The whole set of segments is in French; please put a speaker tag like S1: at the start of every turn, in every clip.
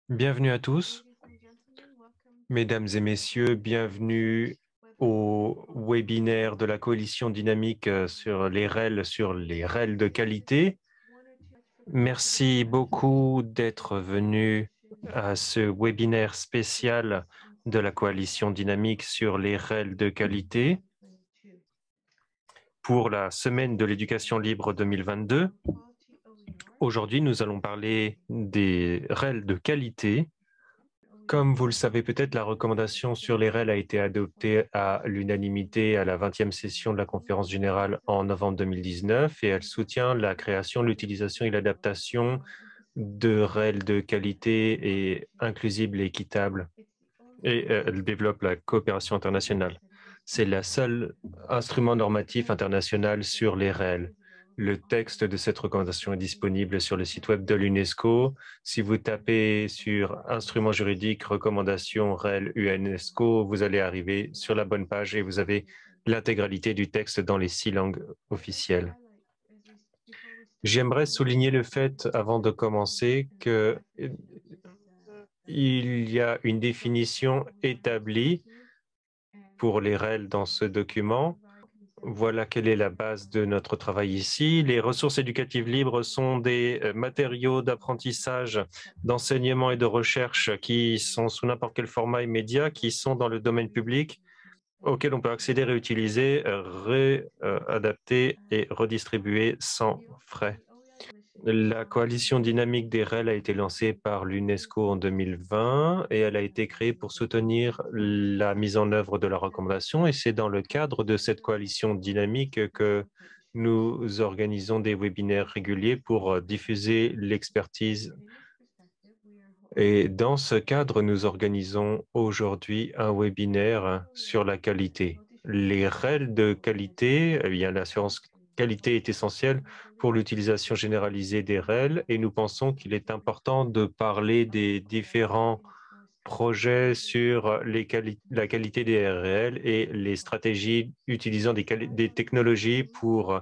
S1: Bienvenue à tous, mesdames et messieurs, bienvenue au webinaire de la Coalition dynamique sur les REL de qualité. Merci beaucoup d'être venus à ce webinaire spécial de la Coalition dynamique sur les REL de qualité pour la semaine de l'éducation libre 2022. Aujourd'hui, nous allons parler des REL de qualité. Comme vous le savez peut-être, la recommandation sur les REL a été adoptée à l'unanimité à la 20e session de la conférence générale en novembre 2019 et elle soutient la création, l'utilisation et l'adaptation de REL de qualité et inclusible et équitable et elle développe la coopération internationale. C'est la seule instrument normatif international sur les REL. Le texte de cette recommandation est disponible sur le site web de l'UNESCO. Si vous tapez sur instrument juridique, recommandation REL UNESCO, vous allez arriver sur la bonne page et vous avez l'intégralité du texte dans les 6 langues officielles. J'aimerais souligner le fait, avant de commencer, que il y a une définition établie pour les REL dans ce document. Voilà quelle est la base de notre travail ici. Les ressources éducatives libres sont des matériaux d'apprentissage, d'enseignement et de recherche qui sont sous n'importe quel format immédiat, qui sont dans le domaine public, auxquels on peut accéder, réutiliser, réadapter et redistribuer sans frais. La coalition dynamique des REL a été lancée par l'UNESCO en 2020 et elle a été créée pour soutenir la mise en œuvre de la recommandation et c'est dans le cadre de cette coalition dynamique que nous organisons des webinaires réguliers pour diffuser l'expertise. Et dans ce cadre, nous organisons aujourd'hui un webinaire sur la qualité. Les REL de qualité, eh bien, l'assurance qualité est essentielle pour l'utilisation généralisée des REL et nous pensons qu'il est important de parler des différents projets sur la qualité des REL et les stratégies utilisant des technologies pour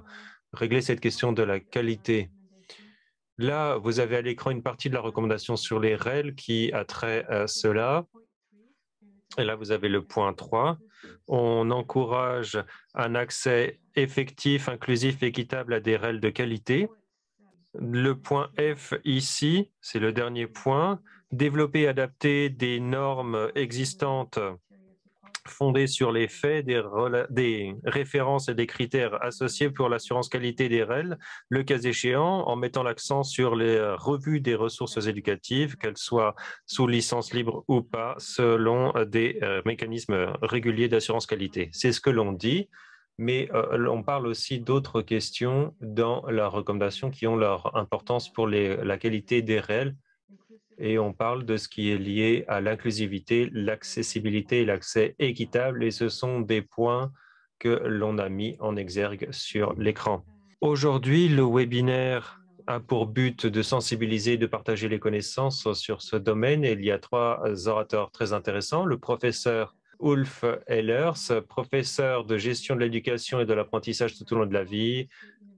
S1: régler cette question de la qualité. Là, vous avez à l'écran une partie de la recommandation sur les REL qui a trait à cela. Et là, vous avez le point 3. On encourage un accès effectif, inclusif, équitable à des REL de qualité. Le point F ici, c'est le dernier point. Développer et adapter des normes existantes fondées sur les faits, des références et des critères associés pour l'assurance qualité des REL, le cas échéant, en mettant l'accent sur les revues des ressources éducatives, qu'elles soient sous licence libre ou pas, selon des mécanismes réguliers d'assurance qualité. C'est ce que l'on dit, mais on parle aussi d'autres questions dans la recommandation qui ont leur importance pour la qualité des REL et on parle de ce qui est lié à l'inclusivité, l'accessibilité et l'accès équitable, et ce sont des points que l'on a mis en exergue sur l'écran. Aujourd'hui, le webinaire a pour but de sensibiliser et de partager les connaissances sur ce domaine. Et il y a 3 orateurs très intéressants. Le professeur Ulf Ehlers, professeur de gestion de l'éducation et de l'apprentissage tout au long de la vie,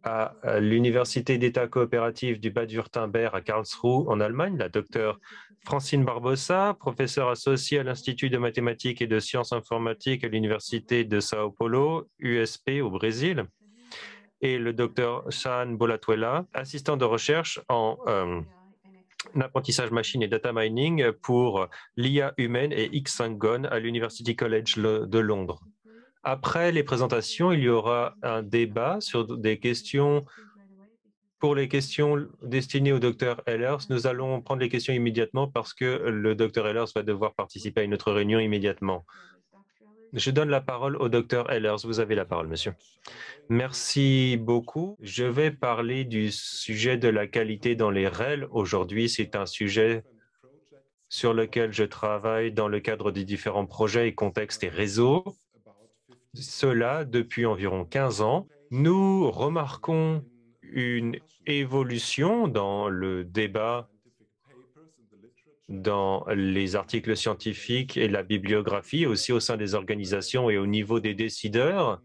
S1: à l'Université d'État coopérative du Bade-Württemberg à Karlsruhe en Allemagne, la docteure Francine Barbosa, professeure associée à l'Institut de mathématiques et de sciences informatiques à l'Université de Sao Paulo, USP au Brésil, et le docteur Shan Bolatuela, assistant de recherche en apprentissage machine et data mining pour l'IA humaine et X5GON à l'University College de Londres. Après les présentations, il y aura un débat sur des questions. Pour les questions destinées au docteur Ehlers, nous allons prendre les questions immédiatement parce que le docteur Ehlers va devoir participer à une autre réunion immédiatement. Je donne la parole au docteur Ehlers. Vous avez la parole, monsieur. Merci beaucoup. Je vais parler du sujet de la qualité dans les REL. Aujourd'hui, c'est un sujet sur lequel je travaille dans le cadre des différents projets et contextes et réseaux. Cela depuis environ 15 ans. Nous remarquons une évolution dans le débat, dans les articles scientifiques et la bibliographie, aussi au sein des organisations et au niveau des décideurs.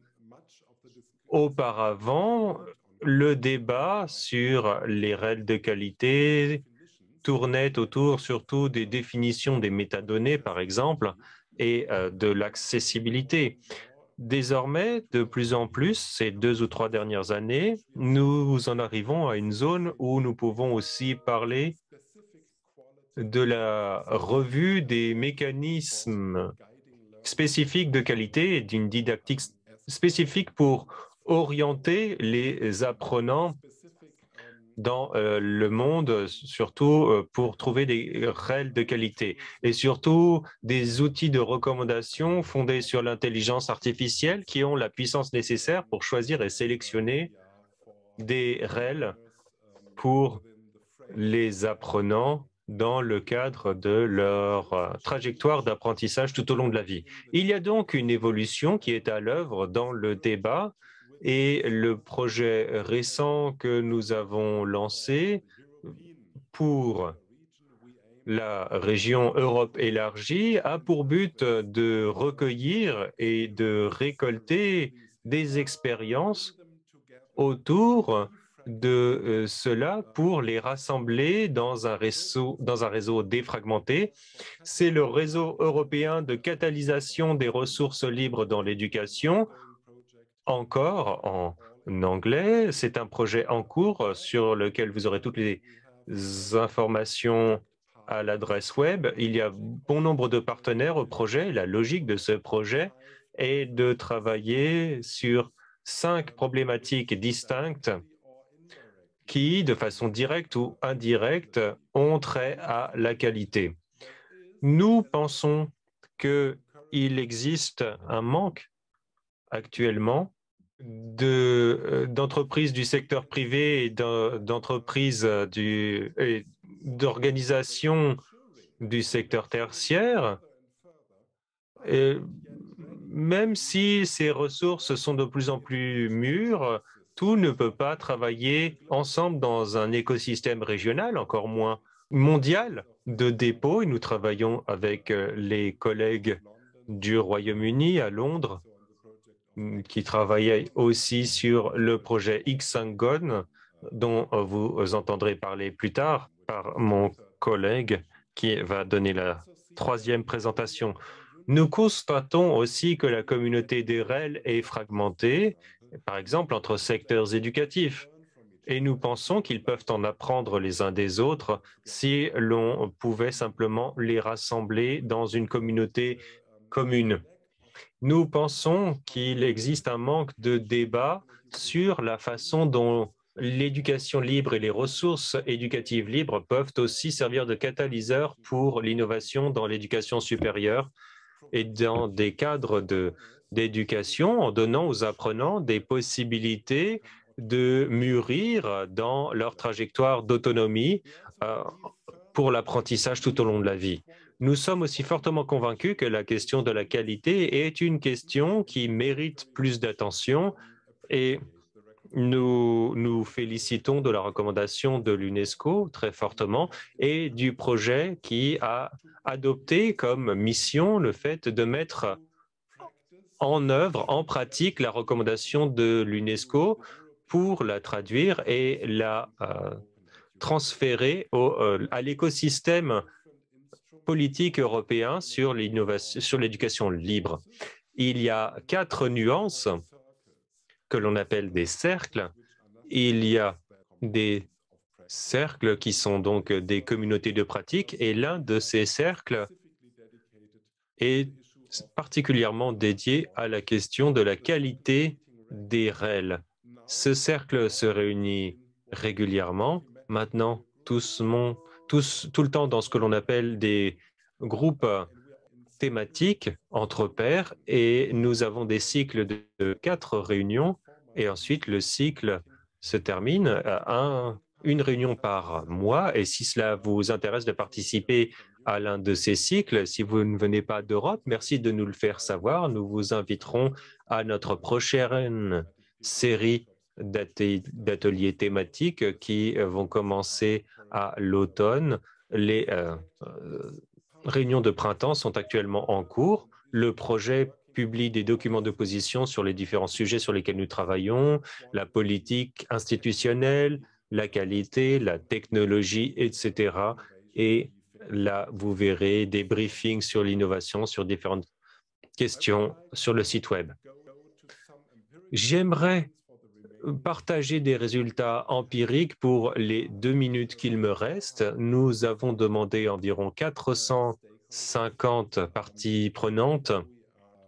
S1: Auparavant, le débat sur les règles de qualité tournait autour surtout des définitions des métadonnées, par exemple, et de l'accessibilité. Désormais, de plus en plus, ces 2 ou 3 dernières années, nous en arrivons à une zone où nous pouvons aussi parler de la revue des mécanismes spécifiques de qualité et d'une didactique spécifique pour orienter les apprenants dans le monde, surtout pour trouver des règles de qualité et surtout des outils de recommandation fondés sur l'intelligence artificielle qui ont la puissance nécessaire pour choisir et sélectionner des règles pour les apprenants dans le cadre de leur trajectoire d'apprentissage tout au long de la vie. Il y a donc une évolution qui est à l'œuvre dans le débat et le projet récent que nous avons lancé pour la région Europe élargie a pour but de recueillir et de récolter des expériences autour de cela pour les rassembler dans un réseau défragmenté. C'est le réseau européen de catalysation des ressources libres dans l'éducation, encore en anglais. C'est un projet en cours sur lequel vous aurez toutes les informations à l'adresse web. Il y a bon nombre de partenaires au projet. La logique de ce projet est de travailler sur 5 problématiques distinctes qui, de façon directe ou indirecte, ont trait à la qualité. Nous pensons qu'il existe un manque actuellement d'entreprises du secteur privé et d'entreprises et d'organisations du secteur tertiaire, et même si ces ressources sont de plus en plus mûres, tout ne peut pas travailler ensemble dans un écosystème régional, encore moins mondial de dépôts. Et nous travaillons avec les collègues du Royaume-Uni à Londres, qui travaillaient aussi sur le projet X5GON, dont vous entendrez parler plus tard par mon collègue qui va donner la 3e présentation. Nous constatons aussi que la communauté des REL est fragmentée, par exemple entre secteurs éducatifs, et nous pensons qu'ils peuvent en apprendre les uns des autres si l'on pouvait simplement les rassembler dans une communauté commune. Nous pensons qu'il existe un manque de débat sur la façon dont l'éducation libre et les ressources éducatives libres peuvent aussi servir de catalyseur pour l'innovation dans l'éducation supérieure et dans des cadres d'éducation en donnant aux apprenants des possibilités de mûrir dans leur trajectoire d'autonomie pour l'apprentissage tout au long de la vie. Nous sommes aussi fortement convaincus que la question de la qualité est une question qui mérite plus d'attention et nous nous félicitons de la recommandation de l'UNESCO très fortement et du projet qui a adopté comme mission le fait de mettre en œuvre, en pratique, la recommandation de l'UNESCO pour la traduire et la transférer à l'écosystème politique européen sur l'éducation libre. Il y a 4 nuances que l'on appelle des cercles. Il y a des cercles qui sont donc des communautés de pratique et l'un de ces cercles est particulièrement dédié à la question de la qualité des REL. Ce cercle se réunit régulièrement, maintenant tout le temps dans ce que l'on appelle des groupes thématiques entre pairs et nous avons des cycles de 4 réunions et ensuite le cycle se termine à une réunion par mois et si cela vous intéresse de participer à l'un de ces cycles, si vous ne venez pas d'Europe, merci de nous le faire savoir. Nous vous inviterons à notre prochaine série d'ateliers thématiques qui vont commencer à l'automne. Les réunions de printemps sont actuellement en cours. Le projet publie des documents de position sur les différents sujets sur lesquels nous travaillons, la politique institutionnelle, la qualité, la technologie, etc. Et là, vous verrez des briefings sur l'innovation, sur différentes questions sur le site web. J'aimerais partager des résultats empiriques pour les 2 minutes qu'il me reste. Nous avons demandé environ 450 parties prenantes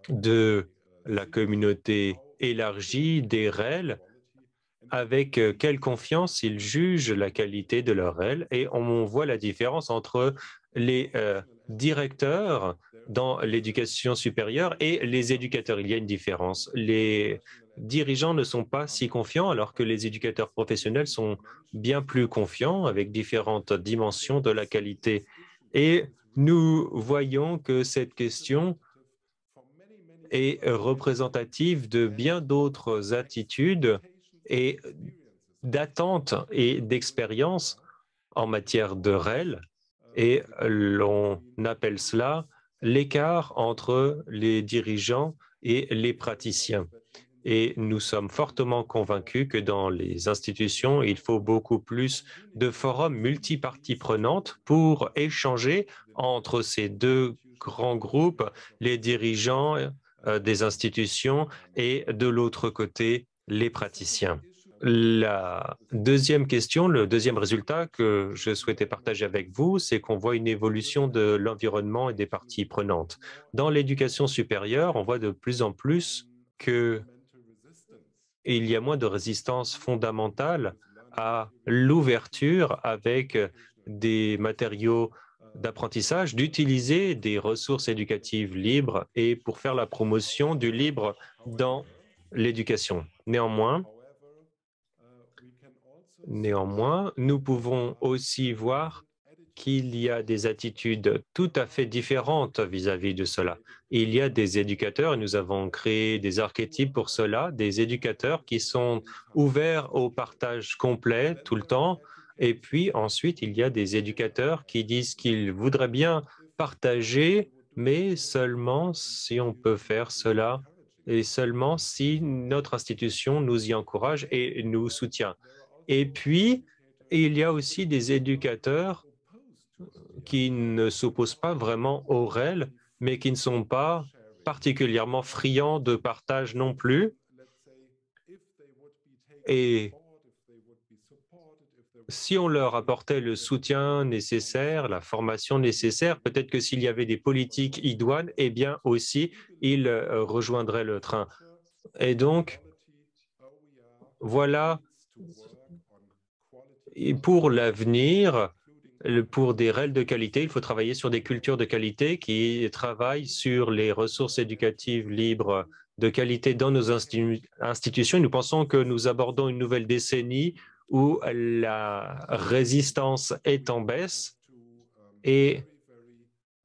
S1: de la communauté élargie des REL avec quelle confiance ils jugent la qualité de leur REL et on voit la différence entre les directeurs dans l'éducation supérieure et les éducateurs. Il y a une différence. Les dirigeants ne sont pas si confiants alors que les éducateurs professionnels sont bien plus confiants avec différentes dimensions de la qualité. Et nous voyons que cette question est représentative de bien d'autres attitudes et d'attentes et d'expériences en matière de REL, et l'on appelle cela l'écart entre les dirigeants et les praticiens. Et nous sommes fortement convaincus que dans les institutions, il faut beaucoup plus de forums multiparties prenantes pour échanger entre ces deux grands groupes, les dirigeants des institutions et de l'autre côté, les praticiens. La deuxième question, le deuxième résultat que je souhaitais partager avec vous, c'est qu'on voit une évolution de l'environnement et des parties prenantes. Dans l'éducation supérieure, on voit de plus en plus qu'il y a moins de résistance fondamentale à l'ouverture avec des matériaux d'apprentissage, d'utiliser des ressources éducatives libres et pour faire la promotion du libre dans l'éducation. Néanmoins, nous pouvons aussi voir qu'il y a des attitudes tout à fait différentes vis-à-vis de cela. Il y a des éducateurs, et nous avons créé des archétypes pour cela, des éducateurs qui sont ouverts au partage complet tout le temps. Et puis ensuite, il y a des éducateurs qui disent qu'ils voudraient bien partager, mais seulement si on peut faire cela et seulement si notre institution nous y encourage et nous soutient. Et puis, il y a aussi des éducateurs qui ne s'opposent pas vraiment au REL, mais qui ne sont pas particulièrement friands de partage non plus. Et si on leur apportait le soutien nécessaire, la formation nécessaire, peut-être que s'il y avait des politiques idoines, eh bien aussi, ils rejoindraient le train. Et donc, voilà, et pour l'avenir, pour des REL de qualité, il faut travailler sur des cultures de qualité qui travaillent sur les ressources éducatives libres de qualité dans nos institutions. Nous pensons que nous abordons une nouvelle décennie où la résistance est en baisse et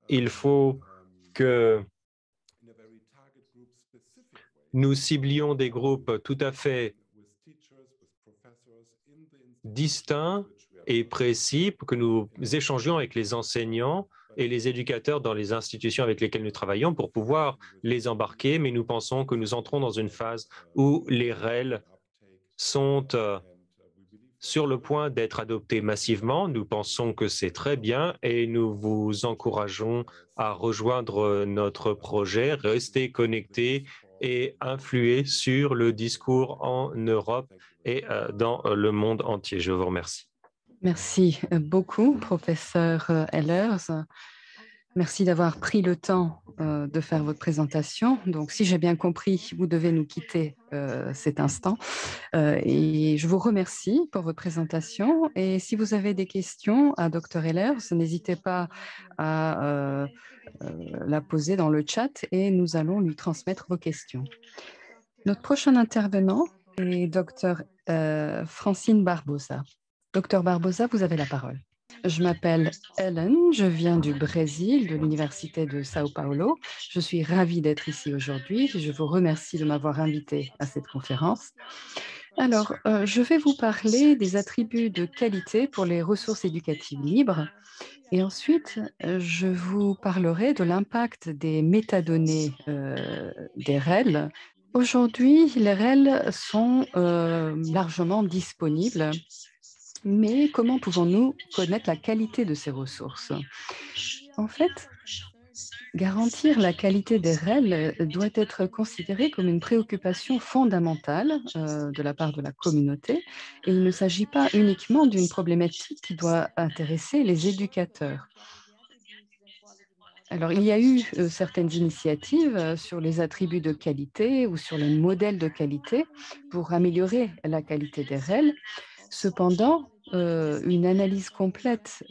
S1: il faut que nous ciblions des groupes tout à fait distincts et précis, que nous échangions avec les enseignants et les éducateurs dans les institutions avec lesquelles nous travaillons pour pouvoir les embarquer, mais nous pensons que nous entrons dans une phase où les REL sont sur le point d'être adoptés massivement. Nous pensons que c'est très bien et nous vous encourageons à rejoindre notre projet, rester connectés et influer sur le discours en Europe et dans le monde entier. Je vous remercie.
S2: Merci beaucoup, professeur Ehlers. Merci d'avoir pris le temps de faire votre présentation. Donc, si j'ai bien compris, vous devez nous quitter cet instant. Et je vous remercie pour votre présentation. Et si vous avez des questions à Dr. Ehlers, n'hésitez pas à la poser dans le chat et nous allons lui transmettre vos questions. Notre prochain intervenant est Dr. Francine Barbosa. Dr. Barbosa, vous avez la parole. Je m'appelle Helen, je viens du Brésil, de l'Université de Sao Paulo. Je suis ravie d'être ici aujourd'hui. Je vous remercie de m'avoir invitée à cette conférence. Alors, je vais vous parler des attributs de qualité pour les ressources éducatives libres. Et ensuite, je vous parlerai de l'impact des métadonnées des REL. Aujourd'hui, les REL sont largement disponibles Mais comment pouvons-nous connaître la qualité de ces ressources? En fait, garantir la qualité des REL doit être considéré comme une préoccupation fondamentale de la part de la communauté et il ne s'agit pas uniquement d'une problématique qui doit intéresser les éducateurs. Alors, il y a eu certaines initiatives sur les attributs de qualité ou sur les modèles de qualité pour améliorer la qualité des REL. Cependant, une analyse complète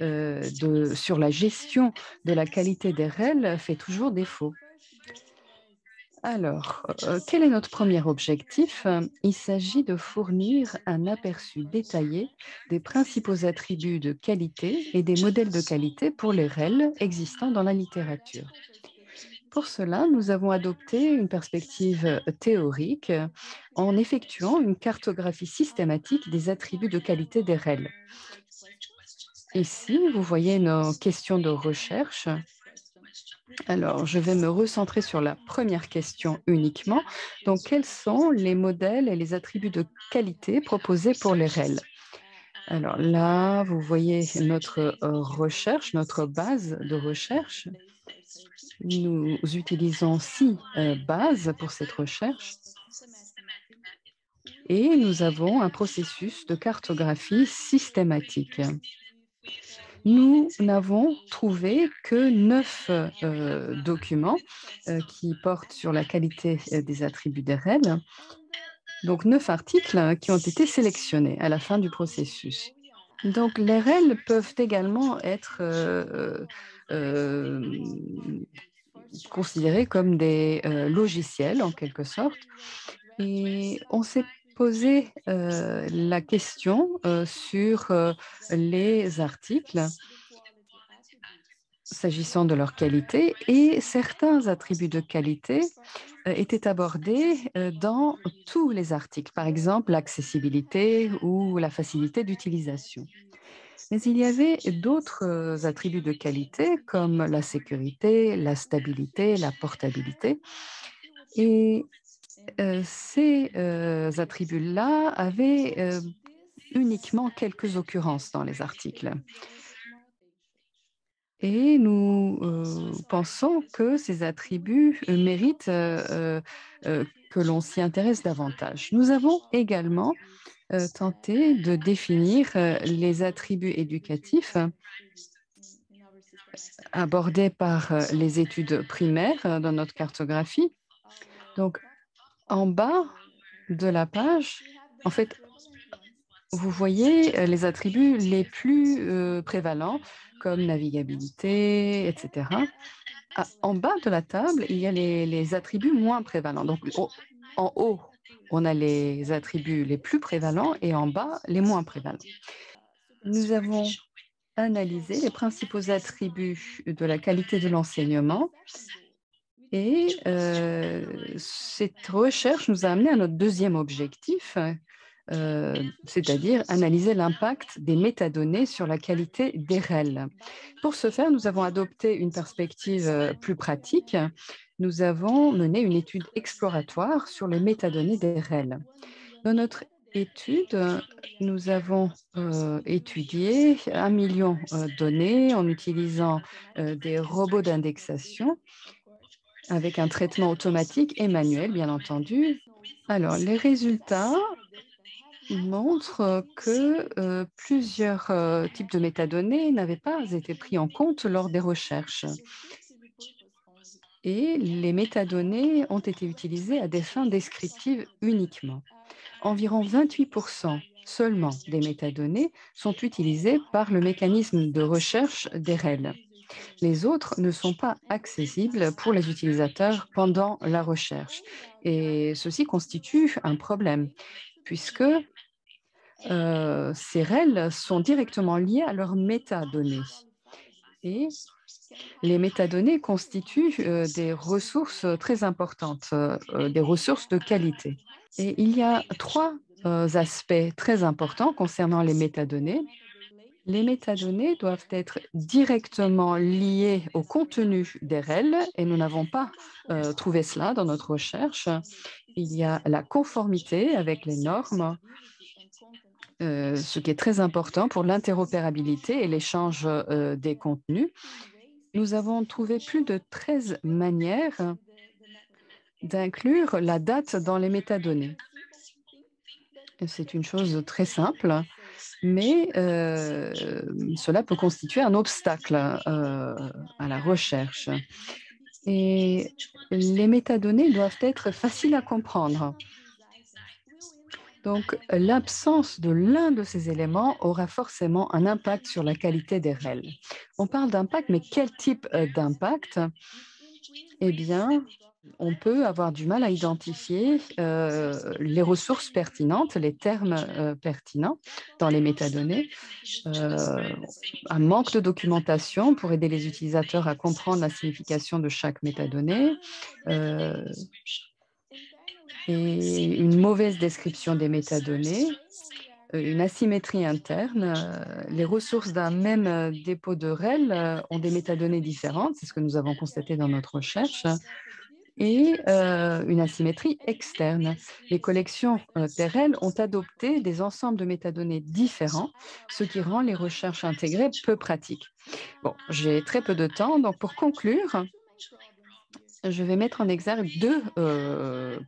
S2: sur la gestion de la qualité des REL fait toujours défaut. Alors, quel est notre premier objectif? Il s'agit de fournir un aperçu détaillé des principaux attributs de qualité et des modèles de qualité pour les REL existants dans la littérature. Pour cela, nous avons adopté une perspective théorique en effectuant une cartographie systématique des attributs de qualité des REL. Ici, vous voyez nos questions de recherche. Alors, je vais me recentrer sur la première question uniquement. Donc, quels sont les modèles et les attributs de qualité proposés pour les REL? Alors là, vous voyez notre recherche, notre base de recherche. Nous utilisons 6 bases pour cette recherche et nous avons un processus de cartographie systématique. Nous n'avons trouvé que 9 documents qui portent sur la qualité des attributs des REL, donc 9 articles qui ont été sélectionnés à la fin du processus. Donc les REL peuvent également être considérés comme des logiciels en quelque sorte. Et on s'est posé la question sur les articles s'agissant de leur qualité et certains attributs de qualité étaient abordés dans tous les articles, par exemple l'accessibilité ou la facilité d'utilisation. Mais il y avait d'autres attributs de qualité comme la sécurité, la stabilité, la portabilité. Et ces attributs-là avaient uniquement quelques occurrences dans les articles. Et nous pensons que ces attributs méritent que l'on s'y intéresse davantage. Nous avons également tenté de définir les attributs éducatifs abordés par les études primaires dans notre cartographie. Donc, en bas de la page, en fait, vous voyez les attributs les plus prévalents, comme navigabilité, etc. En bas de la table, il y a les attributs moins prévalents. Donc, en haut, on a les attributs les plus prévalents et en bas, les moins prévalents. Nous avons analysé les principaux attributs de la qualité de l'enseignement et cette recherche nous a amené à notre deuxième objectif, c'est-à-dire analyser l'impact des métadonnées sur la qualité des REL. Pour ce faire, nous avons adopté une perspective plus pratique. Nous avons mené une étude exploratoire sur les métadonnées des REL. Dans notre étude, nous avons étudié 1 million de données en utilisant des robots d'indexation avec un traitement automatique et manuel, bien entendu. Alors, les résultats montrent que plusieurs types de métadonnées n'avaient pas été pris en compte lors des recherches. Et les métadonnées ont été utilisées à des fins descriptives uniquement. Environ 28% seulement des métadonnées sont utilisées par le mécanisme de recherche des REL. Les autres ne sont pas accessibles pour les utilisateurs pendant la recherche. Et ceci constitue un problème, puisque ces REL sont directement liés à leurs métadonnées. Et les métadonnées constituent des ressources très importantes, des ressources de qualité. Et il y a 3 aspects très importants concernant les métadonnées. Les métadonnées doivent être directement liées au contenu des REL et nous n'avons pas trouvé cela dans notre recherche. Il y a la conformité avec les normes ce qui est très important pour l'interopérabilité et l'échange des contenus. Nous avons trouvé plus de 13 manières d'inclure la date dans les métadonnées. C'est une chose très simple, mais cela peut constituer un obstacle à la recherche. Et les métadonnées doivent être faciles à comprendre. Donc, l'absence de l'un de ces éléments aura forcément un impact sur la qualité des REL. On parle d'impact, mais quel type d'impact? Eh bien, on peut avoir du mal à identifier les ressources pertinentes, les termes pertinents dans les métadonnées. Un manque de documentation pour aider les utilisateurs à comprendre la signification de chaque métadonnée. Et une mauvaise description des métadonnées, une asymétrie interne. Les ressources d'un même dépôt de REL ont des métadonnées différentes, c'est ce que nous avons constaté dans notre recherche, et une asymétrie externe. Les collections TEREL ont adopté des ensembles de métadonnées différents, ce qui rend les recherches intégrées peu pratiques. Bon, j'ai très peu de temps, donc pour conclure, je vais mettre en exergue deux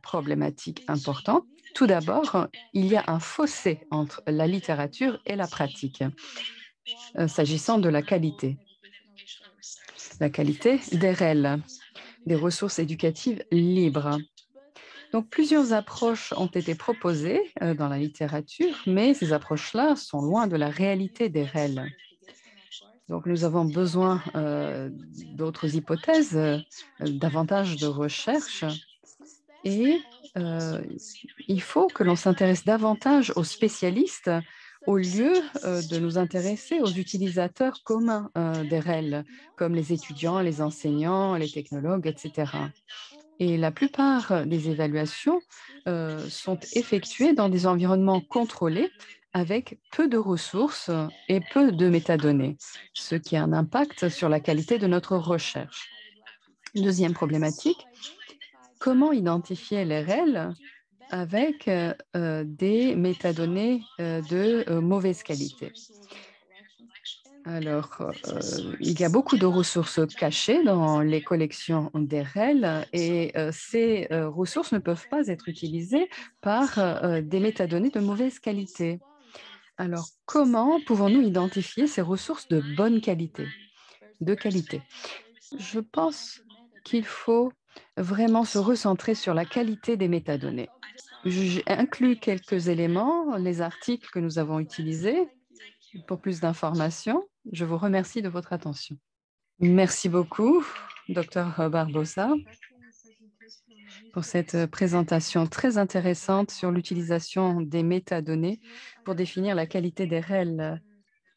S2: problématiques importantes. Tout d'abord, il y a un fossé entre la littérature et la pratique, s'agissant de la qualité. La qualité des REL, des ressources éducatives libres. Donc, plusieurs approches ont été proposées dans la littérature, mais ces approches-là sont loin de la réalité des REL. Donc, nous avons besoin d'autres hypothèses, davantage de recherche. Et il faut que l'on s'intéresse davantage aux spécialistes au lieu de nous intéresser aux utilisateurs communs des REL, comme les étudiants, les enseignants, les technologues, etc. Et la plupart des évaluations sont effectuées dans des environnements contrôlés avec peu de ressources et peu de métadonnées, ce qui a un impact sur la qualité de notre recherche. Deuxième problématique, comment identifier les REL avec des métadonnées de mauvaise qualité? Alors, il y a beaucoup de ressources cachées dans les collections des REL et ces ressources ne peuvent pas être utilisées par des métadonnées de mauvaise qualité. Alors, comment pouvons-nous identifier ces ressources de bonne qualité, de qualité? Je pense qu'il faut vraiment se recentrer sur la qualité des métadonnées. J'ai inclus quelques éléments, les articles que nous avons utilisés. Pour plus d'informations, je vous remercie de votre attention. Merci beaucoup, Dr Barbosa, pour cette présentation très intéressante sur l'utilisation des métadonnées pour définir la qualité des REL.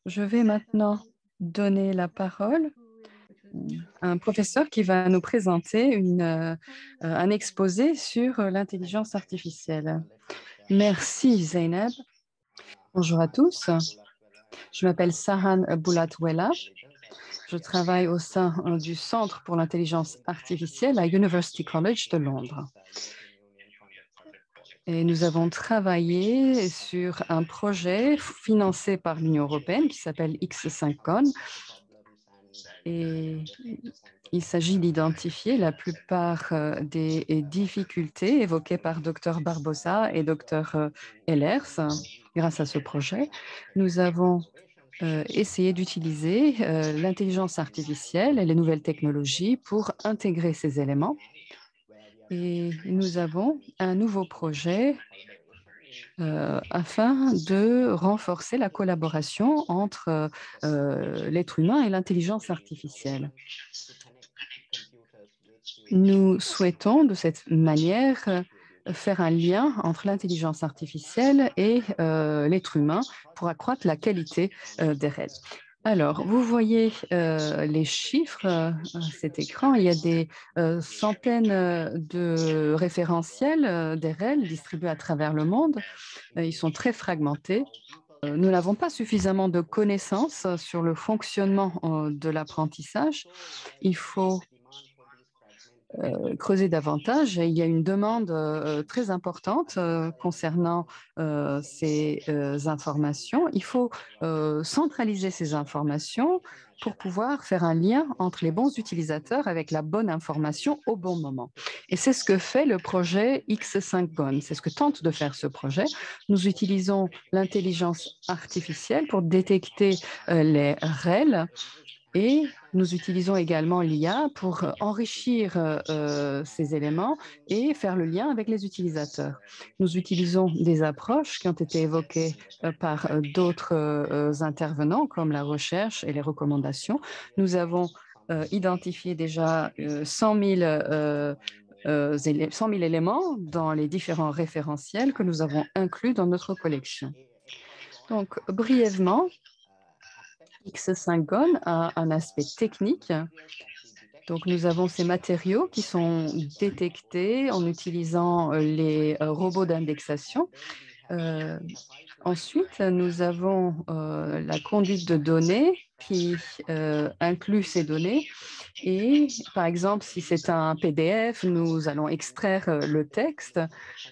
S2: Je vais maintenant donner la parole à un professeur qui va nous présenter un exposé sur l'intelligence artificielle. Merci, Zeynep. Bonjour à tous. Je m'appelle Sahan Boulatwela. Je travaille au sein du Centre pour l'intelligence artificielle à University College de Londres. Et nous avons travaillé sur un projet financé par l'Union européenne qui s'appelle X5Con. Et il s'agit d'identifier la plupart des difficultés évoquées par Dr Barbosa et Dr Ehlers. Grâce à ce projet, nous avons essayé d'utiliser l'intelligence artificielle et les nouvelles technologies pour intégrer ces éléments. Et nous avons un nouveau projet afin de renforcer la collaboration entre l'être humain et l'intelligence artificielle. Nous souhaitons de cette manière faire un lien entre l'intelligence artificielle et l'être humain pour accroître la qualité des REL. Alors, vous voyez les chiffres à cet écran. Il y a des centaines de référentiels des REL distribués à travers le monde. Ils sont très fragmentés. Nous n'avons pas suffisamment de connaissances sur le fonctionnement de l'apprentissage. Il faut creuser davantage. Il y a une demande très importante concernant ces informations. Il faut centraliser ces informations pour pouvoir faire un lien entre les bons utilisateurs avec la bonne information au bon moment. Et c'est ce que fait le projet X5GON. C'est ce que tente de faire ce projet. Nous utilisons l'intelligence artificielle pour détecter les REL et nous utilisons également l'IA pour enrichir ces éléments et faire le lien avec les utilisateurs. Nous utilisons des approches qui ont été évoquées par d'autres intervenants, comme la recherche et les recommandations. Nous avons identifié déjà 100 000 éléments dans les différents référentiels que nous avons inclus dans notre collection. Donc, brièvement, X5GON a un aspect technique. Donc, nous avons ces matériaux qui sont détectés en utilisant les robots d'indexation. Ensuite, nous avons la conduite de données qui inclut ces données. Et par exemple, si c'est un PDF, nous allons extraire le texte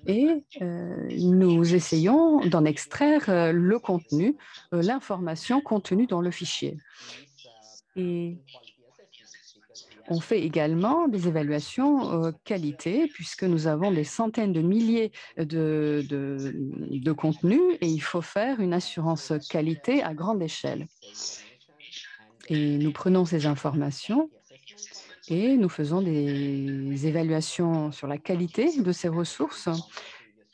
S2: et nous essayons d'en extraire le contenu, l'information contenue dans le fichier. Et on fait également des évaluations qualité, puisque nous avons des centaines de milliers de contenus et il faut faire une assurance qualité à grande échelle. Et nous prenons ces informations et nous faisons des évaluations sur la qualité de ces ressources.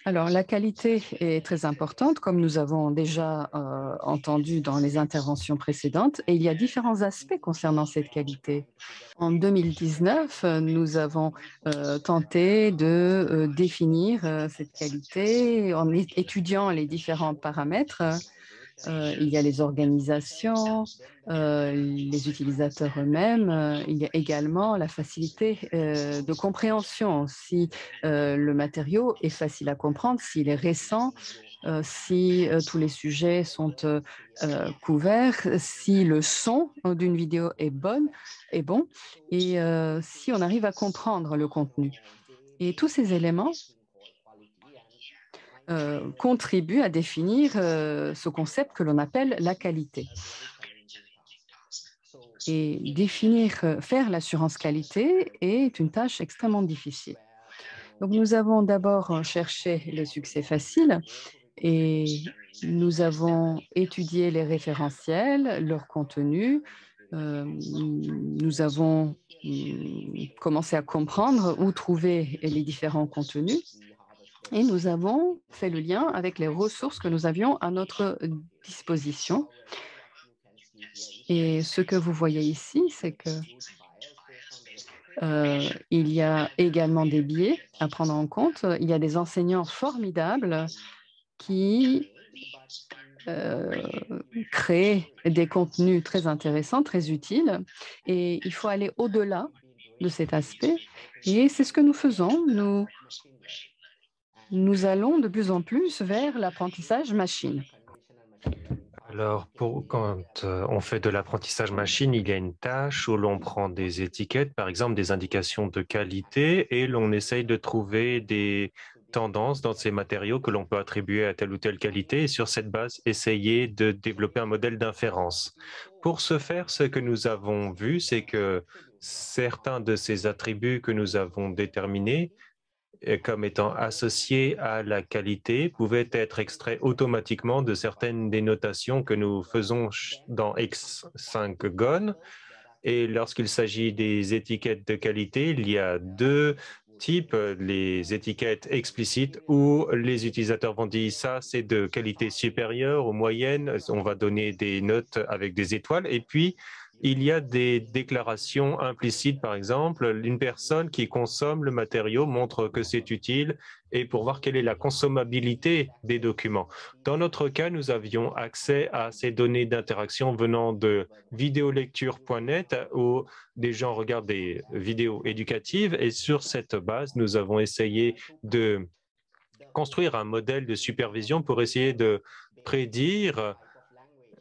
S2: Alors, la qualité est très importante, comme nous avons déjà entendu dans les interventions précédentes, et il y a différents aspects concernant cette qualité. En 2019, nous avons tenté de définir cette qualité en étudiant les différents paramètres. Il y a les organisations, les utilisateurs eux-mêmes. Il y a également la facilité de compréhension. Si le matériau est facile à comprendre, s'il est récent, si tous les sujets sont couverts, si le son d'une vidéo est bon, et si on arrive à comprendre le contenu. Et tous ces éléments contribuent à définir ce concept que l'on appelle la qualité. Et faire l'assurance qualité est une tâche extrêmement difficile. Donc, nous avons d'abord cherché le succès facile et nous avons étudié les référentiels, leur contenu. Nous avons commencé à comprendre où trouver les différents contenus. Et nous avons fait le lien avec les ressources que nous avions à notre disposition. Et ce que vous voyez ici, c'est que il y a également des biais à prendre en compte. Il y a des enseignants formidables qui créent des contenus très intéressants, très utiles. Et il faut aller au-delà de cet aspect. Et c'est ce que nous faisons. Nous allons de plus en plus vers l'apprentissage machine.
S1: Alors, quand on fait de l'apprentissage machine, il y a une tâche où l'on prend des étiquettes, par exemple des indications de qualité, et l'on essaye de trouver des tendances dans ces matériaux que l'on peut attribuer à telle ou telle qualité, et sur cette base, essayer de développer un modèle d'inférence. Pour ce faire, ce que nous avons vu, c'est que certains de ces attributs que nous avons déterminés comme étant associés à la qualité pouvaient être extraits automatiquement de certaines des notations que nous faisons dans X5GON. Et lorsqu'il s'agit des étiquettes de qualité, il y a deux types, les étiquettes explicites où les utilisateurs vont dire ça, c'est de qualité supérieure ou moyenne, on va donner des notes avec des étoiles. Et puis, il y a des déclarations implicites, par exemple, une personne qui consomme le matériau montre que c'est utile et pour voir quelle est la consommabilité des documents. Dans notre cas, nous avions accès à ces données d'interaction venant de vidéolecture.net où des gens regardent des vidéos éducatives et sur cette base, nous avons essayé de construire un modèle de supervision pour essayer de prédire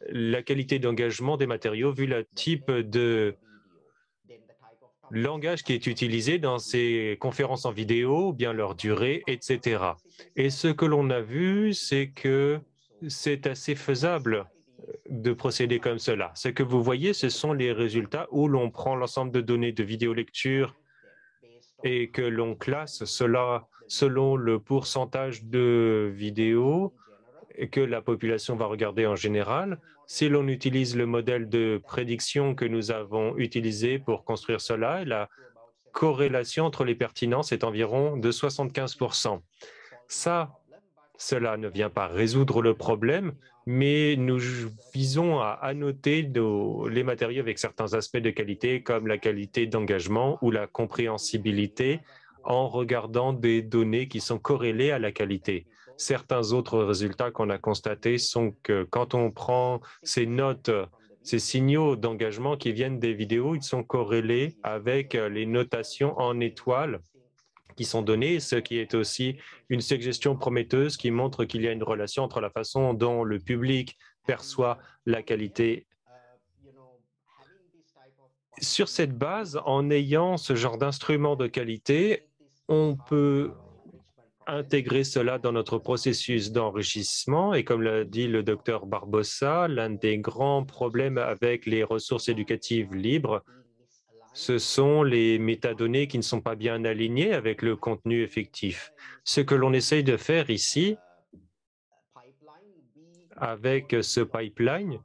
S1: la qualité d'engagement des matériaux vu le type de langage qui est utilisé dans ces conférences en vidéo, bien leur durée, etc. Et ce que l'on a vu, c'est que c'est assez faisable de procéder comme cela. Ce que vous voyez, ce sont les résultats où l'on prend l'ensemble de données de vidéolecture et que l'on classe cela selon le pourcentage de vidéos que la population va regarder en général. Si l'on utilise le modèle de prédiction que nous avons utilisé pour construire cela, la corrélation entre les pertinences est environ de 75%. Cela ne vient pas résoudre le problème, mais nous visons à annoter les matériaux avec certains aspects de qualité, comme la qualité d'engagement ou la compréhensibilité, en regardant des données qui sont corrélées à la qualité. Certains autres résultats qu'on a constatés sont que quand on prend ces notes, ces signaux d'engagement qui viennent des vidéos, ils sont corrélés avec les notations en étoiles qui sont données, ce qui est aussi une suggestion prometteuse qui montre qu'il y a une relation entre la façon dont le public perçoit la qualité. Sur cette base, en ayant ce genre d'instrument de qualité, on peut intégrer cela dans notre processus d'enrichissement. Et comme l'a dit le docteur Barbosa, l'un des grands problèmes avec les ressources éducatives libres, ce sont les métadonnées qui ne sont pas bien alignées avec le contenu effectif. Ce que l'on essaye de faire ici, avec ce pipeline,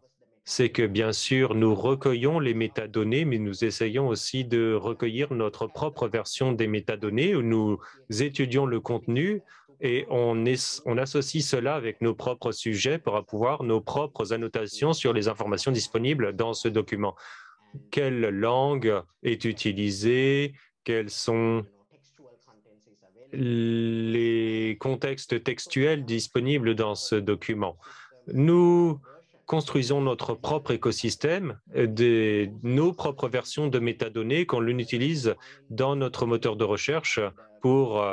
S1: c'est que bien sûr, nous recueillons les métadonnées, mais nous essayons aussi de recueillir notre propre version des métadonnées où nous étudions le contenu et on associe cela avec nos propres sujets pour avoir nos propres annotations sur les informations disponibles dans ce document. Quelle langue est utilisée? Quels sont les contextes textuels disponibles dans ce document? Nous construisons notre propre écosystème, nos propres versions de métadonnées qu'on utilise dans notre moteur de recherche pour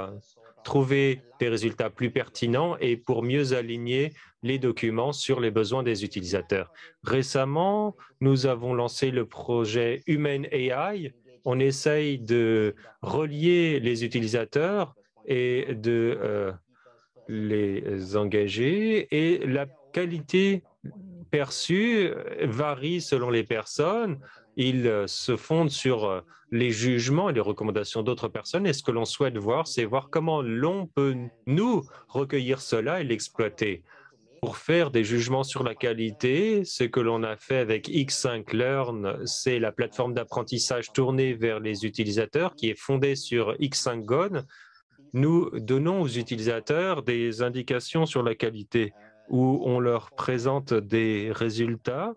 S1: trouver des résultats plus pertinents et pour mieux aligner les documents sur les besoins des utilisateurs. Récemment, nous avons lancé le projet Human AI. On essaye de relier les utilisateurs et de les engager et la qualité perçue varie selon les personnes. Ils se fondent sur les jugements et les recommandations d'autres personnes. Et ce que l'on souhaite voir, c'est voir comment l'on peut, nous, recueillir cela et l'exploiter. Pour faire des jugements sur la qualité, ce que l'on a fait avec X5 Learn, c'est la plateforme d'apprentissage tournée vers les utilisateurs qui est fondée sur X5 Gone. Nous donnons aux utilisateurs des indications sur la qualité où on leur présente des résultats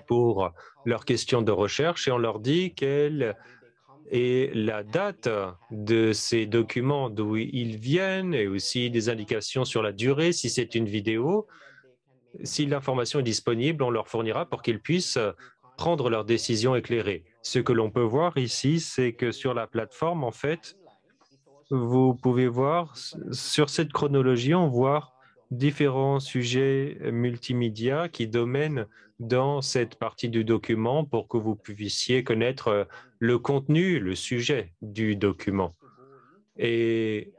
S1: pour leurs questions de recherche et on leur dit quelle est la date de ces documents, d'où ils viennent et aussi des indications sur la durée, si c'est une vidéo. Si l'information est disponible, on leur fournira pour qu'ils puissent prendre leurs décisions éclairées. Ce que l'on peut voir ici, c'est que sur la plateforme, en fait, vous pouvez voir sur cette chronologie, on voit différents sujets multimédia qui domènent dans cette partie du document pour que vous puissiez connaître le contenu, le sujet du document. Et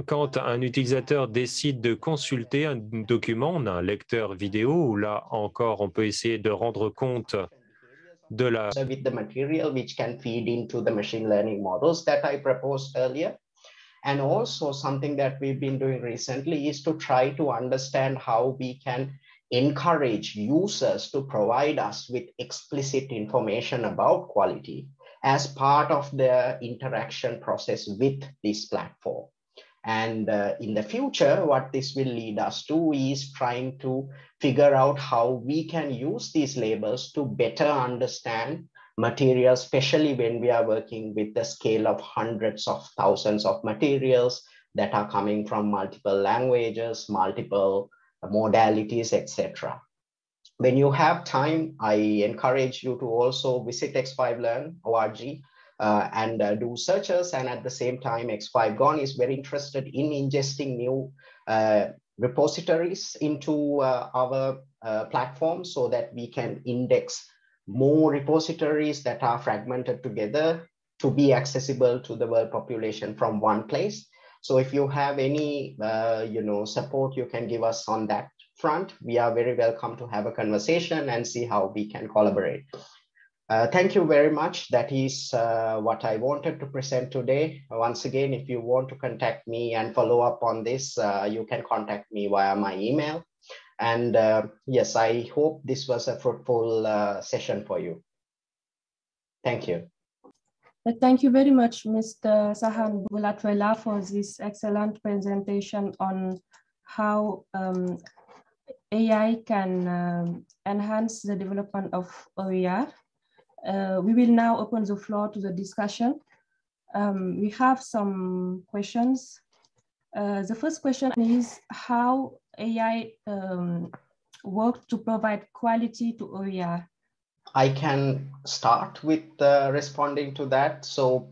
S1: quand un utilisateur décide de consulter un document, on a un lecteur vidéo où là encore, on peut essayer de rendre compte de la...
S3: with the material which can feed into the machine learning models that I proposed earlier. And also something that we've been doing recently is to try to understand how we can encourage users to provide us with explicit information about quality as part of their interaction process with this platform. And in the future, what this will lead us to is trying to figure out how we can use these labels to better understand materials, especially when we are working with the scale of hundreds of thousands of materials that are coming from multiple languages, multiple modalities, etc. When you have time, I encourage you to also visit x5learn.org and do searches. And at the same time, X5Gone is very interested in ingesting new repositories into our platform so that we can index more repositories that are fragmented together to be accessible to the world population from one place. So if you have any support you can give us on that front, we are very welcome to have a conversation and see how we can collaborate. Thank you very much. That is what I wanted to present today. Once again, if you want to contact me and follow up on this, you can contact me via my email. And yes, I hope this was a fruitful session for you. Thank you.
S4: Thank you very much, Mr. Sahan Bulatwela, for this excellent presentation on how AI can enhance the development of OER. We will now open the floor to the discussion. We have some questions. The first question is how AI works to provide quality to OER.
S3: I can start with responding to that. So,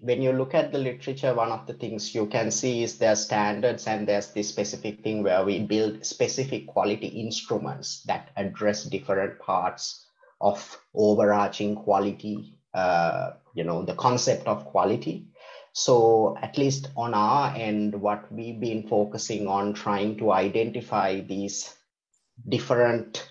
S3: when you look at the literature, one of the things you can see is there's standards and there's this specific thing where we build specific quality instruments that address different parts of overarching quality, the concept of quality. So at least on our end, what we've been focusing on trying to identify these different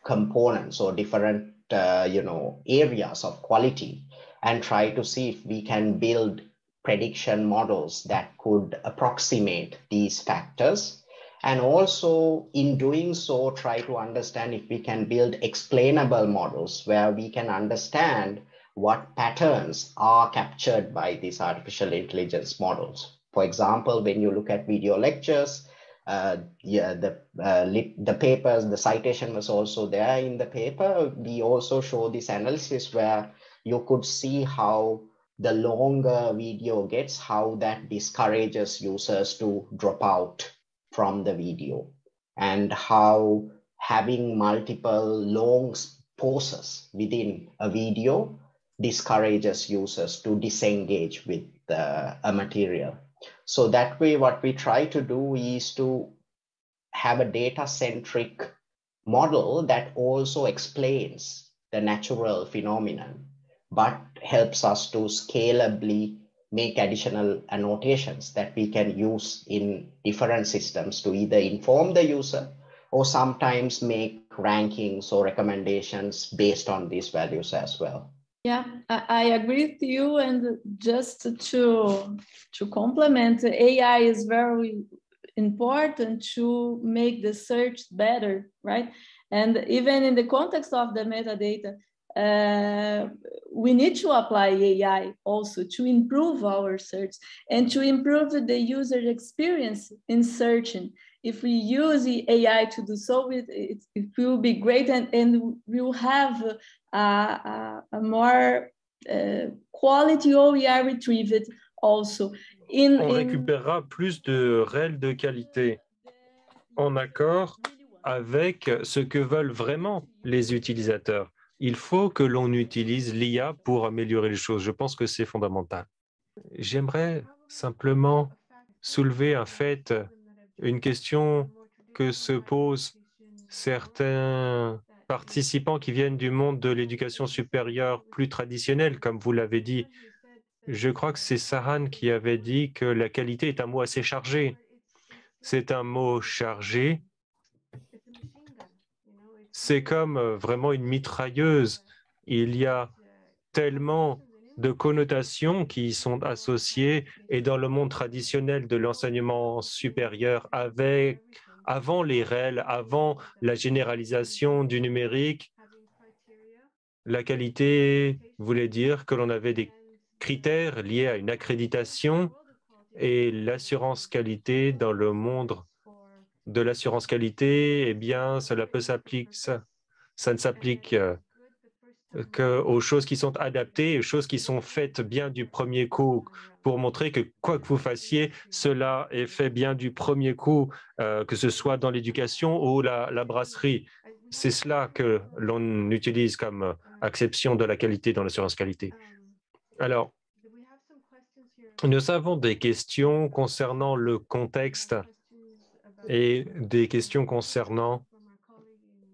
S3: components or different areas of quality and try to see if we can build prediction models that could approximate these factors, and also in doing so try to understand if we can build explainable models where we can understand what patterns are captured by these artificial intelligence models. For example, when you look at video lectures, the papers, the citation was also there in the paper. We also show this analysis where you could see how the longer video gets, how that discourages users to drop out from the video, and how having multiple long pauses within a video discourages users to disengage with a material. So that way, what we try to do is to have a data-centric model that also explains the natural phenomenon, but helps us to scalably make additional annotations that we can use in different systems to either inform the user or sometimes make rankings or recommendations based on these values as well.
S5: Yeah, I agree with you. And just to complement, AI is very important to make the search better, right? And even in the context of the metadata, we need to apply AI also to improve our search and to improve the user experience in searching. If we use the AI to do so, it will be great, and we will have a more quality OER retrieved also.
S1: On récupérera plus de réels de qualité en accord avec ce que veulent vraiment les utilisateurs. Il faut que l'on utilise l'IA pour améliorer les choses. Je pense que c'est fondamental. J'aimerais simplement soulever un fait, une question que se posent certains participants qui viennent du monde de l'éducation supérieure plus traditionnelle, comme vous l'avez dit. Je crois que c'est Sahan qui avait dit que la qualité est un mot assez chargé. C'est un mot chargé. C'est comme vraiment une mitrailleuse. Il y a tellement de connotations qui y sont associées, et dans le monde traditionnel de l'enseignement supérieur, avant les REL, avant la généralisation du numérique, la qualité voulait dire que l'on avait des critères liés à une accréditation, et l'assurance qualité dans le monde de l'assurance qualité, eh bien, cela peut s'appliquer, ça ne s'applique qu'aux choses qui sont adaptées, aux choses qui sont faites bien du premier coup, pour montrer que quoi que vous fassiez, cela est fait bien du premier coup, que ce soit dans l'éducation ou la brasserie. C'est cela que l'on utilise comme acception de la qualité dans l'assurance qualité. Alors, nous avons des questions concernant le contexte et des questions concernant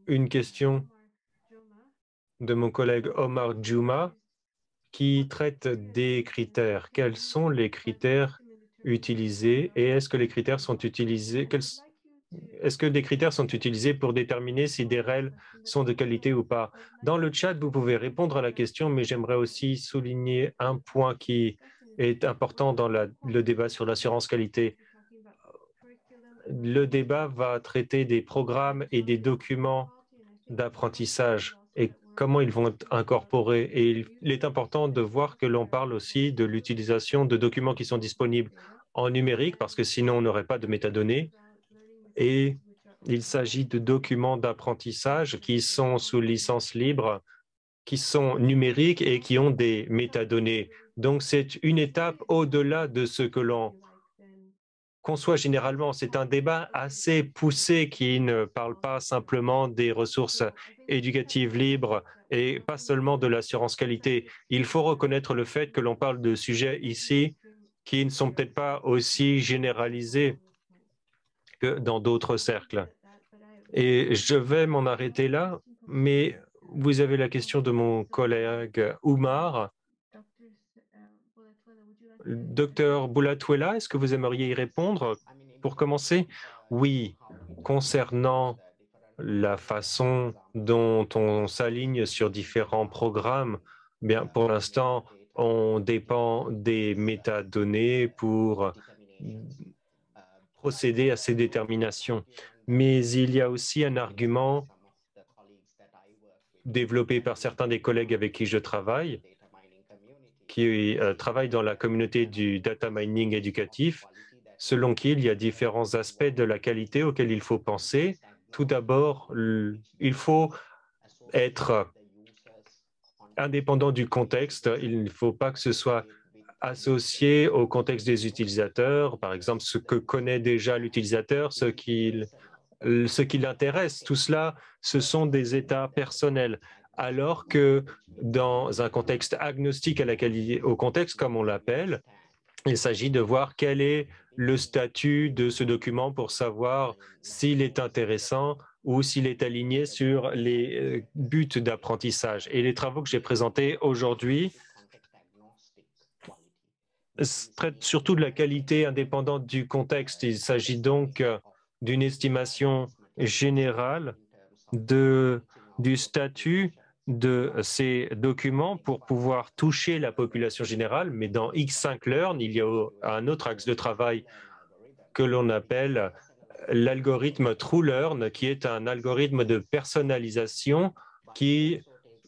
S1: une question de mon collègue Omar Djouma qui traite des critères. Quels sont les critères utilisés et est-ce que les critères sont utilisés, est-ce que des critères sont utilisés pour déterminer si des REL sont de qualité ou pas? Dans le chat, vous pouvez répondre à la question, mais j'aimerais aussi souligner un point qui est important dans le débat sur l'assurance qualité. Le débat va traiter des programmes et des documents d'apprentissage et comment ils vont être incorporés. Et il est important de voir que l'on parle aussi de l'utilisation de documents qui sont disponibles en numérique, parce que sinon on n'aurait pas de métadonnées. Et il s'agit de documents d'apprentissage qui sont sous licence libre, qui sont numériques et qui ont des métadonnées. Donc, c'est une étape au-delà de ce que l'on conçoit généralement. C'est un débat assez poussé qui ne parle pas simplement des ressources éducatives libres et pas seulement de l'assurance qualité. Il faut reconnaître le fait que l'on parle de sujets ici qui ne sont peut-être pas aussi généralisés que dans d'autres cercles. Et je vais m'en arrêter là, mais vous avez la question de mon collègue Oumar. Docteur Boulatouela, est-ce que vous aimeriez y répondre pour commencer? Oui, concernant la façon dont on s'aligne sur différents programmes, bien, pour l'instant, on dépend des métadonnées pour procéder à ces déterminations. Mais il y a aussi un argument développé par certains des collègues avec qui je travaille, qui travaillent dans la communauté du data mining éducatif, selon qui il y a différents aspects de la qualité auxquels il faut penser. Tout d'abord, il faut être indépendant du contexte. Il ne faut pas que ce soit associé au contexte des utilisateurs, par exemple ce que connaît déjà l'utilisateur, ce qui l'intéresse. Tout cela, ce sont des états personnels. Alors que dans un contexte agnostique à la qualité, au contexte, comme on l'appelle, il s'agit de voir quel est le statut de ce document pour savoir s'il est intéressant ou s'il est aligné sur les buts d'apprentissage. Et les travaux que j'ai présentés aujourd'hui traitent surtout de la qualité indépendante du contexte. Il s'agit donc d'une estimation générale du statut de ces documents pour pouvoir toucher la population générale. Mais dans X5 Learn, il y a un autre axe de travail que l'on appelle l'algorithme TrueLearn, qui est un algorithme de personnalisation qui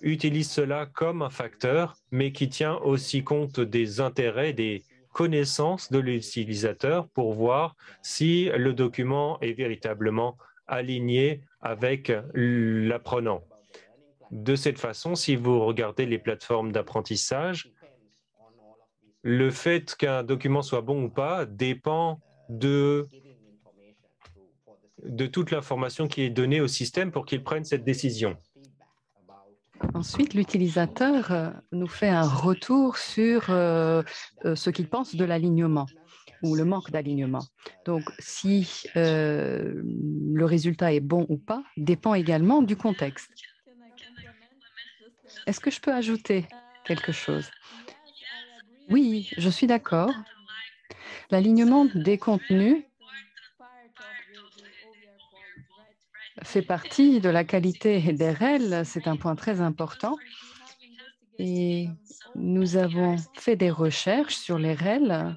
S1: utilise cela comme un facteur, mais qui tient aussi compte des intérêts, des connaissances de l'utilisateur pour voir si le document est véritablement aligné avec l'apprenant. De cette façon, si vous regardez les plateformes d'apprentissage, le fait qu'un document soit bon ou pas dépend de toute l'information qui est donnée au système pour qu'il prenne cette décision.
S2: Ensuite, l'utilisateur nous fait un retour sur ce qu'il pense de l'alignement ou le manque d'alignement. Donc, si le résultat est bon ou pas, dépend également du contexte. Est-ce que je peux ajouter quelque chose? Oui, je suis d'accord. L'alignement des contenus fait partie de la qualité des REL, c'est un point très important. Et nous avons fait des recherches sur les REL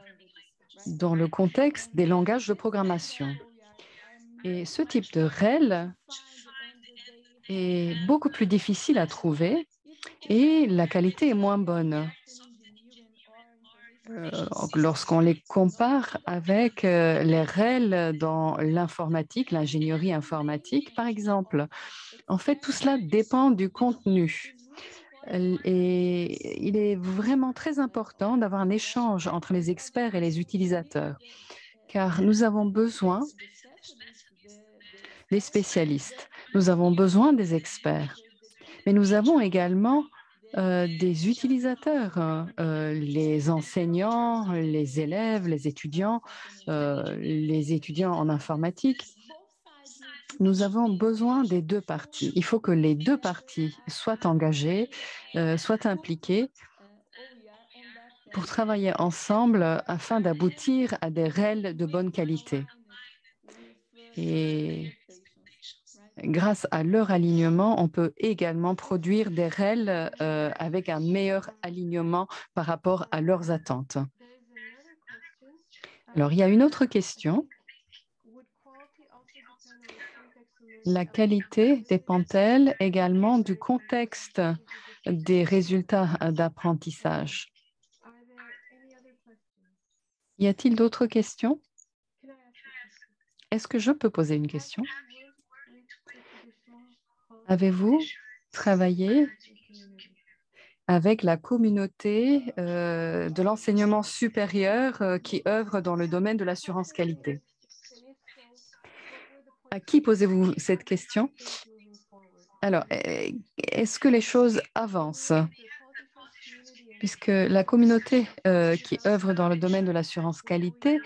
S2: dans le contexte des langages de programmation. Et ce type de REL est beaucoup plus difficile à trouver et la qualité est moins bonne lorsqu'on les compare avec les REL dans l'informatique, l'ingénierie informatique, par exemple. En fait, tout cela dépend du contenu. Et il est vraiment très important d'avoir un échange entre les experts et les utilisateurs, car nous avons besoin des spécialistes, nous avons besoin des experts, mais nous avons également des utilisateurs, les enseignants, les élèves, les étudiants en informatique. Nous avons besoin des deux parties. Il faut que les deux parties soient engagées, soient impliquées pour travailler ensemble afin d'aboutir à des REL de bonne qualité. Et grâce à leur alignement, on peut également produire des REL avec un meilleur alignement par rapport à leurs attentes. Alors, il y a une autre question. La qualité dépend-elle également du contexte des résultats d'apprentissage? Y a-t-il d'autres questions? Est-ce que je peux poser une question? Avez-vous travaillé avec la communauté de l'enseignement supérieur qui œuvre dans le domaine de l'assurance qualité? À qui posez-vous cette question? Alors, est-ce que les choses avancent? Puisque la communauté qui œuvre dans le domaine de l'assurance qualité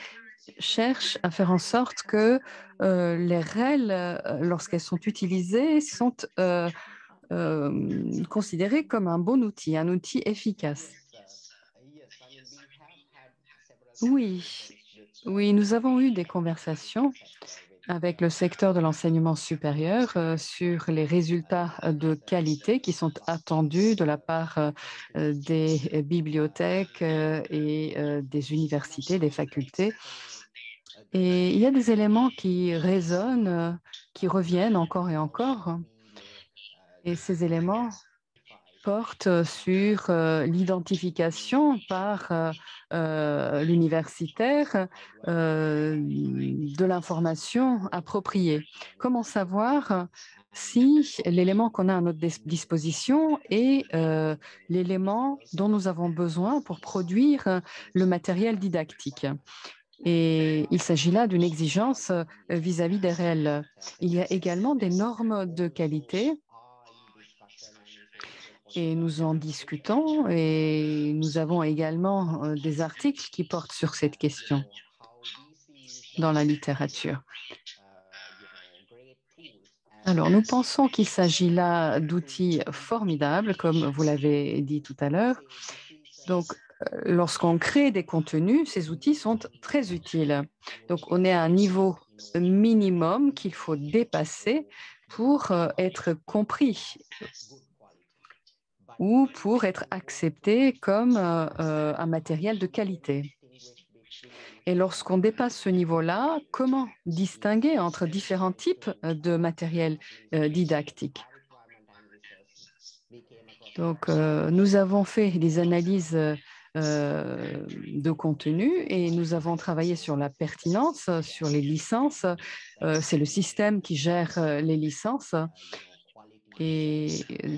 S2: cherche à faire en sorte que les REL, lorsqu'elles sont utilisées, sont considérées comme un bon outil, un outil efficace. Oui, oui, nous avons eu des conversations avec le secteur de l'enseignement supérieur sur les résultats de qualité qui sont attendus de la part des bibliothèques et des universités, des facultés. Et il y a des éléments qui résonnent, qui reviennent encore et encore. Et ces éléments portent sur l'identification par l'universitaire de l'information appropriée. Comment savoir si l'élément qu'on a à notre disposition est l'élément dont nous avons besoin pour produire le matériel didactique? Et il s'agit là d'une exigence vis-à-vis des REL. Il y a également des normes de qualité et nous en discutons et nous avons également des articles qui portent sur cette question dans la littérature. Alors, nous pensons qu'il s'agit là d'outils formidables, comme vous l'avez dit tout à l'heure. Donc, lorsqu'on crée des contenus, ces outils sont très utiles. Donc, on est à un niveau minimum qu'il faut dépasser pour être compris ou pour être accepté comme un matériel de qualité. Et lorsqu'on dépasse ce niveau-là, comment distinguer entre différents types de matériel didactique? Donc, nous avons fait des analyses de contenu et nous avons travaillé sur la pertinence, sur les licences. C'est le système qui gère les licences et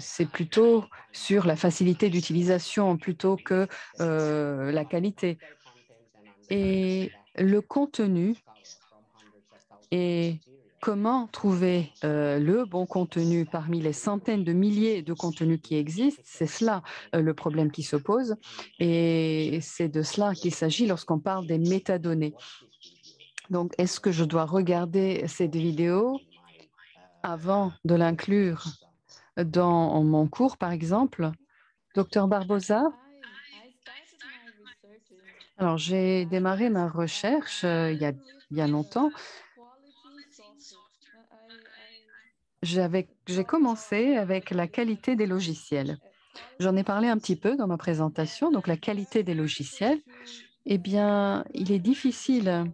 S2: c'est plutôt sur la facilité d'utilisation plutôt que la qualité. Et le contenu et comment trouver le bon contenu parmi les centaines de milliers de contenus qui existent, c'est cela le problème qui se pose et c'est de cela qu'il s'agit lorsqu'on parle des métadonnées. Donc, est-ce que je dois regarder cette vidéo avant de l'inclure dans mon cours, par exemple? Docteur Barbosa? Alors, j'ai démarré ma recherche il y a bien longtemps. J'ai commencé avec la qualité des logiciels. J'en ai parlé un petit peu dans ma présentation. Donc, la qualité des logiciels, eh bien, il est difficile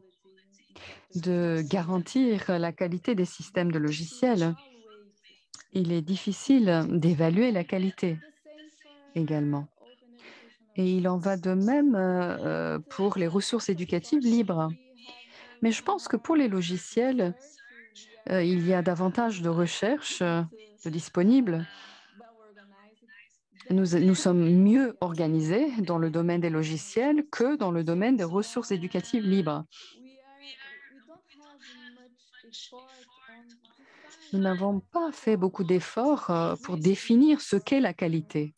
S2: de garantir la qualité des systèmes de logiciels. Il est difficile d'évaluer la qualité également. Et il en va de même pour les ressources éducatives libres. Mais je pense que pour les logiciels, il y a davantage de recherches disponibles. Nous sommes mieux organisés dans le domaine des logiciels que dans le domaine des ressources éducatives libres. Nous n'avons pas fait beaucoup d'efforts pour définir ce qu'est la qualité.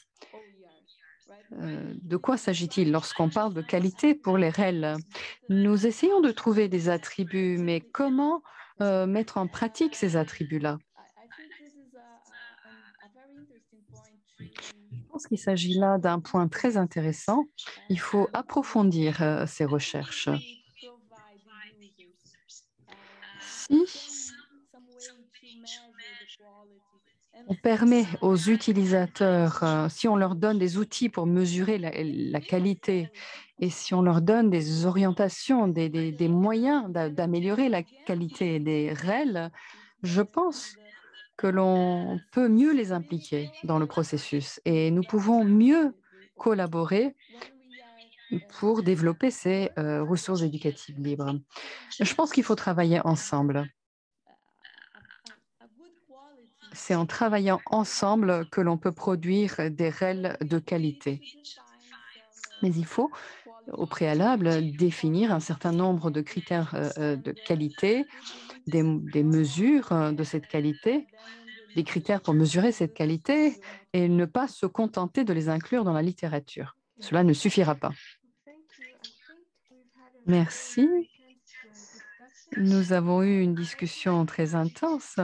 S2: De quoi s'agit-il lorsqu'on parle de qualité pour les REL? Nous essayons de trouver des attributs, mais comment mettre en pratique ces attributs-là. Je pense qu'il s'agit là d'un point très intéressant. Il faut approfondir ces recherches. Si on permet aux utilisateurs, si on leur donne des outils pour mesurer la qualité et si on leur donne des orientations, des moyens d'améliorer la qualité des REL, je pense que l'on peut mieux les impliquer dans le processus et nous pouvons mieux collaborer pour développer ces ressources éducatives libres. Je pense qu'il faut travailler ensemble. C'est en travaillant ensemble que l'on peut produire des REL de qualité. Mais il faut, au préalable, définir un certain nombre de critères de qualité, des mesures de cette qualité, des critères pour mesurer cette qualité et ne pas se contenter de les inclure dans la littérature. Cela ne suffira pas. Merci. Nous avons eu une discussion très intense.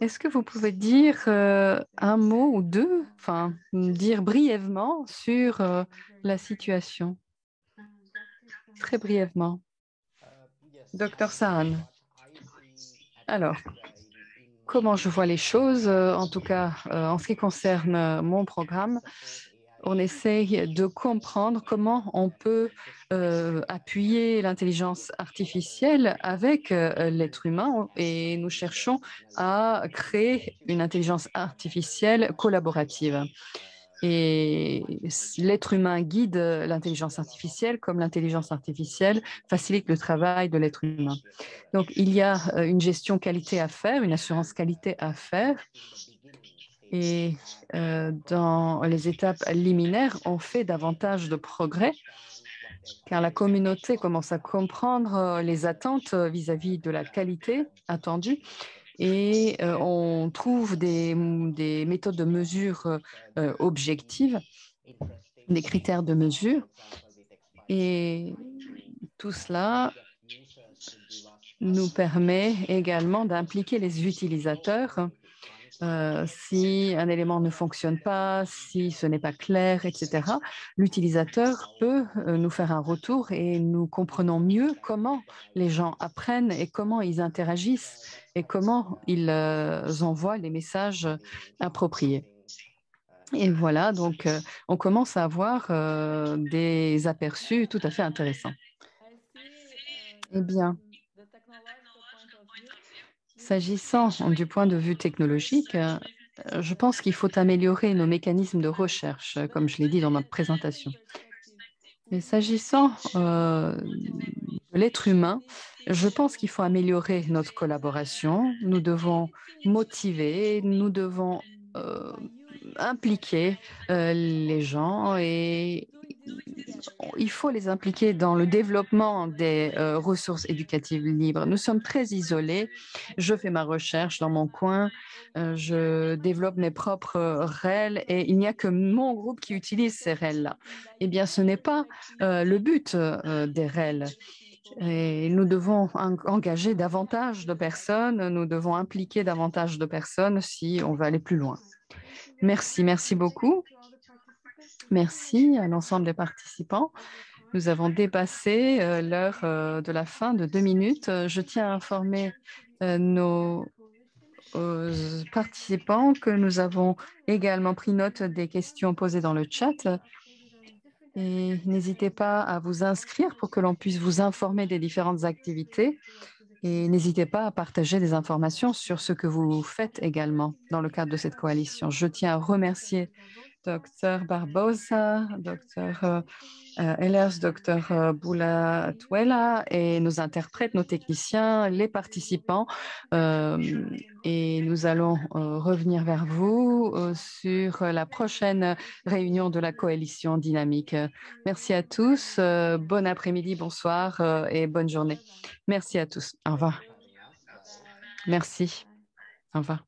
S2: Est-ce que vous pouvez dire un mot ou deux, enfin, dire brièvement sur la situation? Très brièvement. Dr. Sahan. Alors, comment je vois les choses, en tout cas en ce qui concerne mon programme, on essaye de comprendre comment on peut appuyer l'intelligence artificielle avec l'être humain et nous cherchons à créer une intelligence artificielle collaborative. Et l'être humain guide l'intelligence artificielle comme l'intelligence artificielle facilite le travail de l'être humain. Donc, il y a une gestion qualité à faire, une assurance qualité à faire. Et dans les étapes liminaires, on fait davantage de progrès car la communauté commence à comprendre les attentes vis-à-vis de la qualité attendue et on trouve des méthodes de mesure objectives, des critères de mesure. Et tout cela nous permet également d'impliquer les utilisateurs si un élément ne fonctionne pas, si ce n'est pas clair, etc. L'utilisateur peut nous faire un retour et nous comprenons mieux comment les gens apprennent et comment ils interagissent et comment ils envoient les messages appropriés. Et voilà, donc on commence à avoir des aperçus tout à fait intéressants. Eh bien, s'agissant du point de vue technologique, je pense qu'il faut améliorer nos mécanismes de recherche, comme je l'ai dit dans ma présentation. Mais s'agissant de l'être humain, je pense qu'il faut améliorer notre collaboration. Nous devons motiver, nous devons impliquer les gens et il faut les impliquer dans le développement des ressources éducatives libres. Nous sommes très isolés. Je fais ma recherche dans mon coin. Je développe mes propres REL et il n'y a que mon groupe qui utilise ces REL-là. Eh bien, ce n'est pas le but des REL. Et nous devons engager davantage de personnes, nous devons impliquer davantage de personnes si on veut aller plus loin. Merci, merci beaucoup. Merci à l'ensemble des participants. Nous avons dépassé l'heure de la fin de 2 minutes. Je tiens à informer nos participants que nous avons également pris note des questions posées dans le chat. Et n'hésitez pas à vous inscrire pour que l'on puisse vous informer des différentes activités. Et n'hésitez pas à partager des informations sur ce que vous faites également dans le cadre de cette coalition. Je tiens à remercier Dr. Barbosa, Dr. Ehlers, Dr. Boulatouela et nos interprètes, nos techniciens, les participants. Et nous allons revenir vers vous sur la prochaine réunion de la coalition dynamique. Merci à tous. Bon après-midi, bonsoir et bonne journée. Merci à tous. Au revoir. Merci. Au revoir.